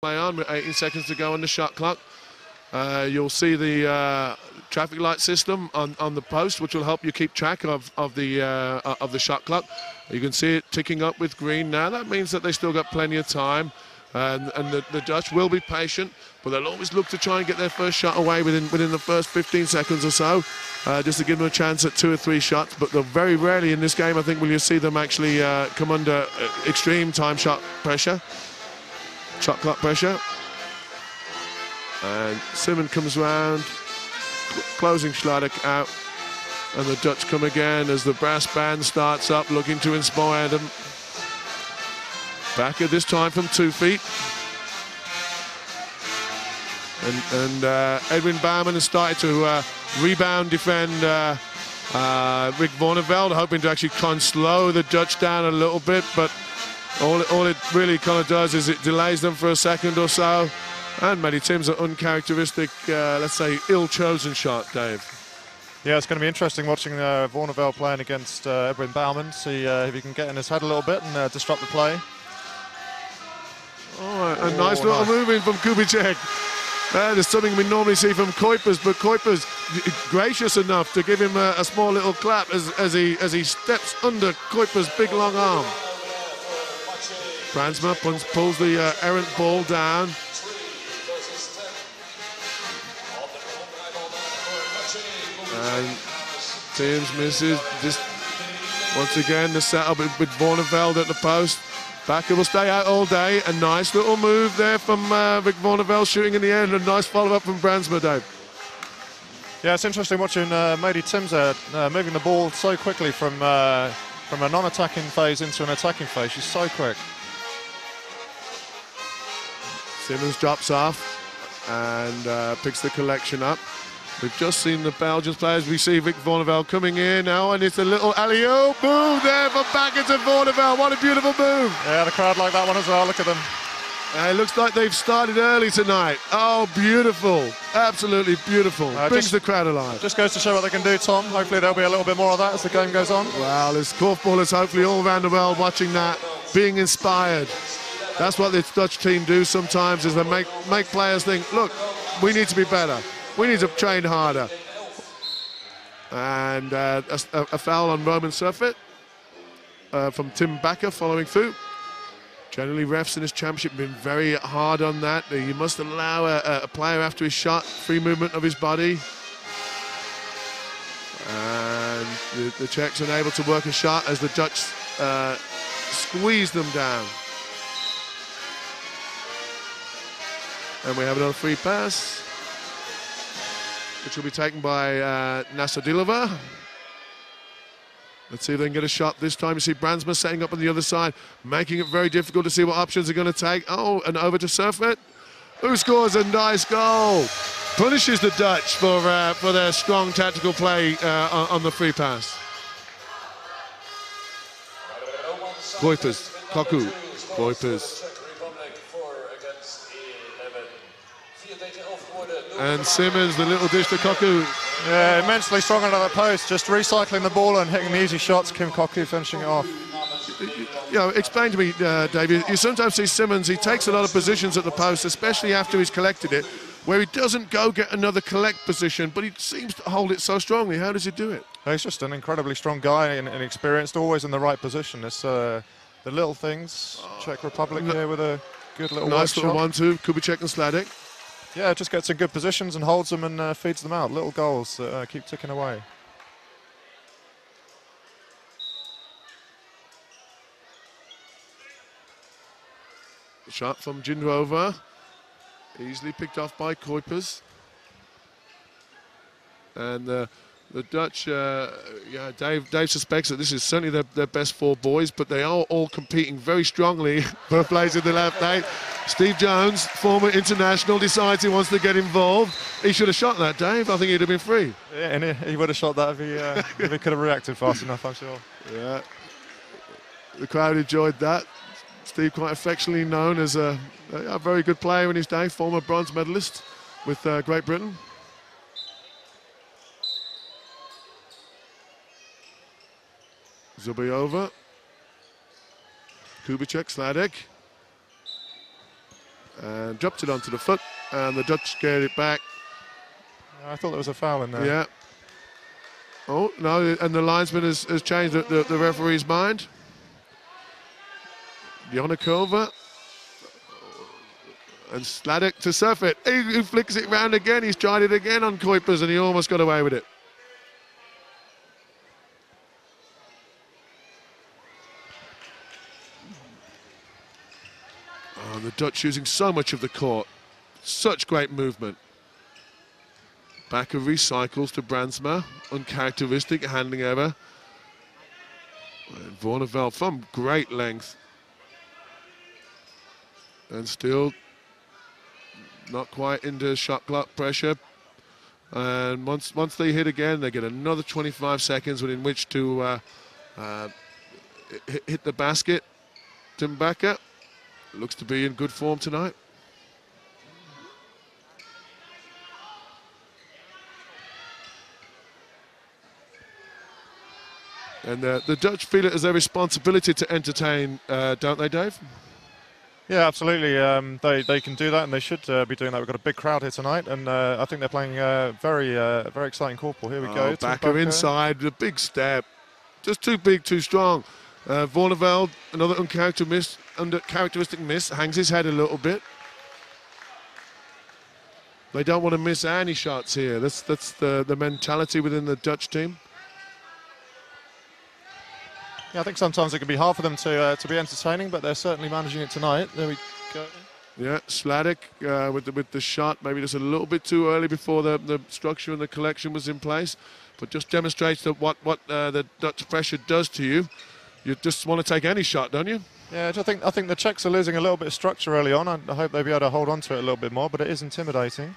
play on with 18 seconds to go on the shot clock. You'll see the traffic light system on the post, which will help you keep track of the shot clock. You can see it ticking up with green now. That means that they still got plenty of time, and the Dutch will be patient, but they'll always look to try and get their first shot away within the first 15 seconds or so, just to give them a chance at 2 or 3 shots. But they'll very rarely in this game, I think, will you see them actually come under extreme time shot clock pressure. And Simon comes round, closing Schladek out, and the Dutch come again as the brass band starts up, looking to inspire them. Back at this time from 2 feet. And Edwin Baumann has started to rebound defend Rick Vorneveld, hoping to actually try and slow the Dutch down a little bit, but all it really kind of does is it delays them for a second or so. And Matty Tim's an uncharacteristic, let's say, ill-chosen shot, Dave. Yeah, it's going to be interesting watching Vorneveld playing against Edwin Baumann, see if he can get in his head a little bit and disrupt the play. Oh, a nice little move in from Kubicek. There's something we normally see from Kuipers, but Kuipers gracious enough to give him a small little clap as he steps under Kuipers' big long arm. Brandsma pulls the errant ball down. And Timms misses. Just once again the setup with Vorneveld at the post. Backer will stay out all day. A nice little move there from Rick Vorneveld shooting in the end. A nice follow-up from Brandsma, Dave. Yeah, it's interesting watching Matty Timms moving the ball so quickly from a non-attacking phase into an attacking phase. She's so quick. Simmons drops off and picks the collection up. We've just seen the Belgian players. We see Rick Vorneveld coming in now, and it's a little alley-oop move there from Backer to Vorneveld. What a beautiful move. Yeah, the crowd like that one as well. Look at them. It looks like they've started early tonight. Oh, beautiful. Absolutely beautiful. Brings the crowd alive. Just goes to show what they can do, Tom. Hopefully there'll be a little bit more of that as the game goes on. Well, there's Korfballers hopefully all around the world watching that, being inspired. That's what this Dutch team do sometimes, is they make players think, look, we need to be better. We need to train harder. And a foul on Roman Surfeit from Tim Backer following through. Generally, refs in this championship have been very hard on that. You must allow a player after his shot free movement of his body. And the Czechs unable to work a shot as the Dutch squeeze them down. And we have another free pass, which will be taken by Nasadilova. Let's see if they can get a shot this time. You see Brandsma setting up on the other side, making it very difficult to see what options are going to take. Oh, and over to Surfeit, who scores a nice goal. Punishes the Dutch for their strong tactical play on the free pass. Kuipers, Koku, Kuipers. And Simmons, the little dish to Koku. Yeah, immensely strong under that post, just recycling the ball and hitting the easy shots. Kim Koku finishing it off. You know, explain to me, Dave, you sometimes see Simmons, he takes a lot of positions at the post, especially after he's collected it, where he doesn't go get another collect position, but he seems to hold it so strongly. How does he do it? He's just an incredibly strong guy and experienced, always in the right position. It's the little things. Czech Republic here with a good little nice little 1-2, Kubicek and Schladek. Yeah, just gets in good positions and holds them and feeds them out. Little goals that keep ticking away. Shot from Jindrova. Easily picked off by Kuipers. And the Dutch, yeah, Dave suspects that this is certainly their best 4 boys, but they are all competing very strongly for a place in the left 8. Steve Jones, former international, decides he wants to get involved. He should have shot that, Dave. I think he'd have been free. Yeah, and he would have shot that if he could have reacted fast enough, I'm sure. Yeah, the crowd enjoyed that. Steve, quite affectionately known as a very good player in his day, former bronze medalist with Great Britain. Zubayova, Kubicek, Schladek, and dropped it onto the foot, and the Dutch get it back. I thought there was a foul in there. Yeah. Oh, no, and the linesman has changed the referee's mind. Jonikova. And Sladek to surf it. He flicks it round again. He's tried it again on Kuipers, and he almost got away with it. Oh, the Dutch using so much of the court. Such great movement. Backer recycles to Brandsma. Uncharacteristic handling error. And Vorneveld from great length. And still not quite into shot clock pressure. And once they hit again, they get another 25 seconds within which to hit the basket. Tim Backer looks to be in good form tonight. And the Dutch feel it as their responsibility to entertain, don't they, Dave? Yeah, absolutely. They can do that, and they should be doing that. We've got a big crowd here tonight, and I think they're playing very exciting korfball. Here we go. Backer inside, a big step. Just too big, too strong. Vorneveld, another uncharacteristic miss, hangs his head a little bit. They don't want to miss any shots here. That's the mentality within the Dutch team. Yeah, I think sometimes it can be hard for them to be entertaining, but they're certainly managing it tonight. There we go. Yeah, Sladek with the shot, maybe just a little bit too early before the structure and the collection was in place, but just demonstrates that what the Dutch pressure does to you. You just want to take any shot, don't you? Yeah, I think the Czechs are losing a little bit of structure early on. I hope they'll be able to hold on to it a little bit more, but it is intimidating.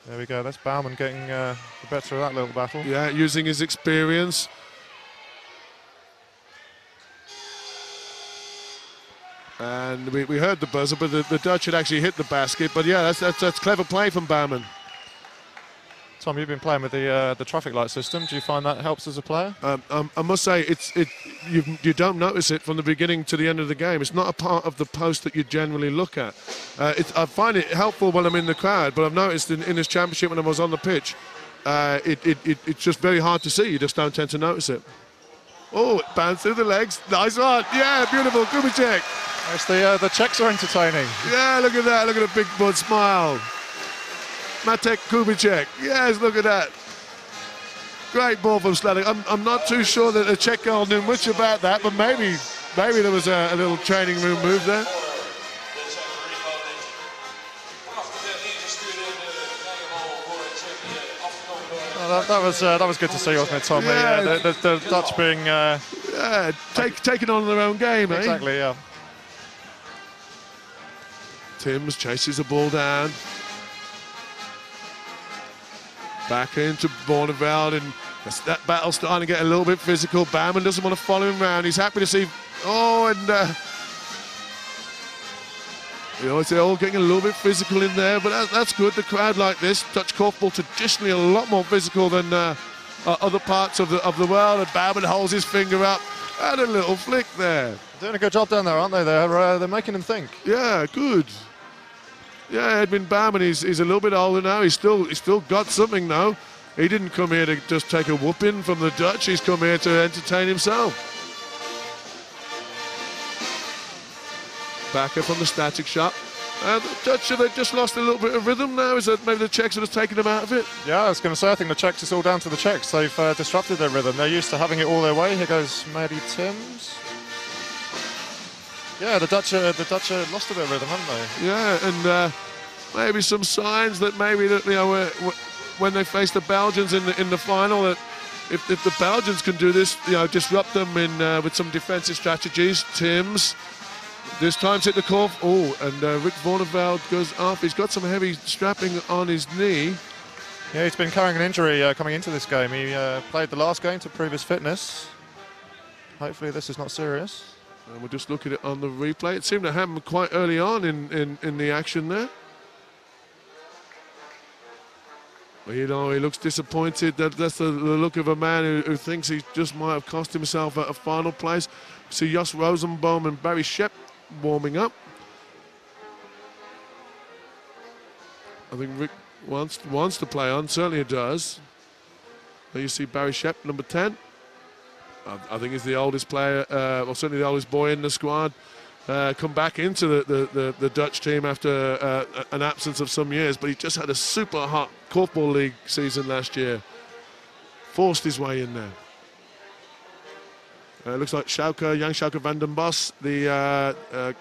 There we go, that's Baumann getting the better of that little battle. Yeah, using his experience. And we heard the buzzer, but the Dutch had actually hit the basket. But yeah, that's clever play from Baumann. Tom, you've been playing with the traffic light system. Do you find that helps as a player? I must say, you don't notice it from the beginning to the end of the game. It's not a part of the post that you generally look at. I find it helpful when I'm in the crowd, but I've noticed in this championship when I was on the pitch, it's just very hard to see. You just don't tend to notice it. Oh, it bounced through the legs. Nice one. Yeah, beautiful. Kubicek. Yes, the Czechs are entertaining. Yeah, look at that. Look at the big bud smile. Matek Kubicek. Yes, look at that. Great ball from Sladek. I'm not too sure that the Czech girl knew much about that, but maybe there was a little training room move there. That was good to see, wasn't it, Tom? Yeah. The Dutch being taking on their own game, exactly, yeah. Timms chases the ball down. Back into Borneveld, and that battle's starting to get a little bit physical. Baumann doesn't want to follow him around. He's happy to see. Oh, and it's all getting a little bit physical in there, but that's good. The crowd like this. Dutch korfball traditionally a lot more physical than other parts of the world. And Baumann holds his finger up, and a little flick there. Doing a good job down there, aren't they? They're making him think. Yeah, good. Yeah, Edwin Baumann, he's a little bit older now. He's still got something though. He didn't come here to just take a whooping from the Dutch. He's come here to entertain himself. Backer from the static shot. The Dutch, have they just lost a little bit of rhythm now? Is that maybe the Czechs have just taken them out of it? Yeah, I was going to say, I think the Czechs, it's all down to the Czechs. They've disrupted their rhythm. They're used to having it all their way. Here goes Maddie Timms. Yeah, the Dutch lost a bit of rhythm, haven't they? Yeah, and maybe some signs that maybe that when they face the Belgians in the final, that if the Belgians can do this, disrupt them with some defensive strategies. Timms this time's hit the corf. Oh, and Rick Vorneveld goes off. He's got some heavy strapping on his knee. Yeah, he's been carrying an injury coming into this game. He played the last game to prove his fitness. Hopefully this is not serious. And we'll just look at it on the replay. It seemed to happen quite early on in the action there. He looks disappointed. That's the look of a man who thinks he just might have cost himself a final place. See Jos Rosenbaum and Barry Shep warming up. I think Rick wants to play on, certainly it does. There you see Barry Shep, number 10. I think he's the oldest player, or certainly the oldest boy in the squad. Come back into the Dutch team after an absence of some years, but he just had a super hot Korfbal League season last year. Forced his way in there. It looks like Jan Schauke van den Bos, the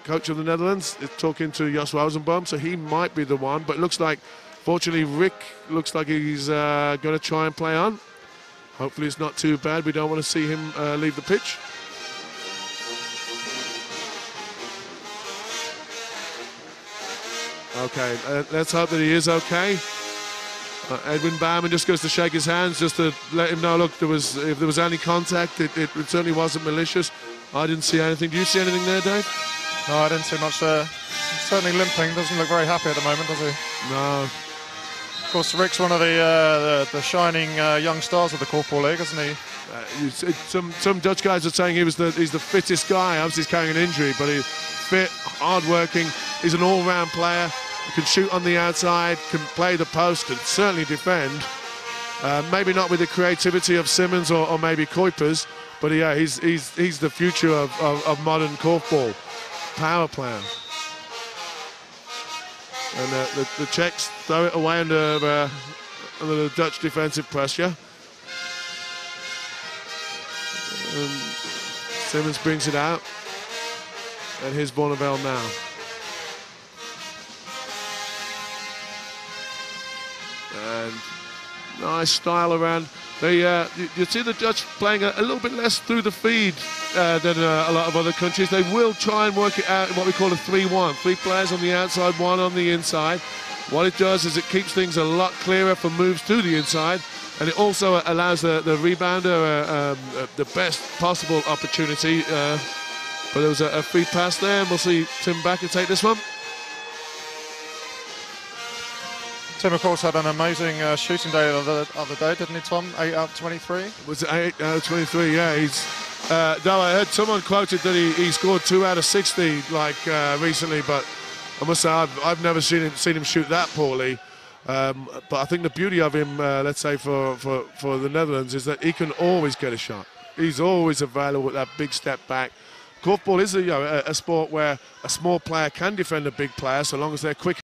coach of the Netherlands, is talking to Jos Rosenboom, so he might be the one. But it looks like, fortunately, Rick looks like he's going to try and play on. Hopefully it's not too bad. We don't want to see him leave the pitch. Okay, let's hope that he is okay. Edwin Bauman just goes to shake his hands just to let him know, look, if there was any contact, it certainly wasn't malicious. I didn't see anything. Do you see anything there, Dave? No, I didn't see much there. Certainly limping, doesn't look very happy at the moment, does he? No. Of course, Rick's one of the shining young stars of the Korfbal League, isn't he? Some Dutch guys are saying he's the fittest guy. Obviously, he's carrying an injury, but he's fit, hard-working. He's an all-round player. Can shoot on the outside, can play the post, can certainly defend. Maybe not with the creativity of Simmons or maybe Kuipers, but yeah, he's the future of modern Korfball. Power player. And the Czechs throw it away under the Dutch defensive pressure. And Simmons brings it out. And here's Bonneville now. And nice style around. You see the Dutch playing a little bit less through the feed than a lot of other countries. They will try and work it out in what we call a 3-1. 3 players on the outside, 1 on the inside. What it does is it keeps things a lot clearer for moves to the inside, and it also allows the rebounder the best possible opportunity. But there was a free pass there, and we'll see Tim Bakker take this one. Tim, of course, had an amazing shooting day the other day, didn't he, Tom? 8 out of 23? Was it 8 out of 23? Yeah, he's... though I heard someone quoted that he scored 2 out of 60 recently, but I must say I've never seen him shoot that poorly. But I think the beauty of him, let's say for the Netherlands, is that he can always get a shot. He's always available with that big step back. Korfball is a sport where a small player can defend a big player so long as they're quick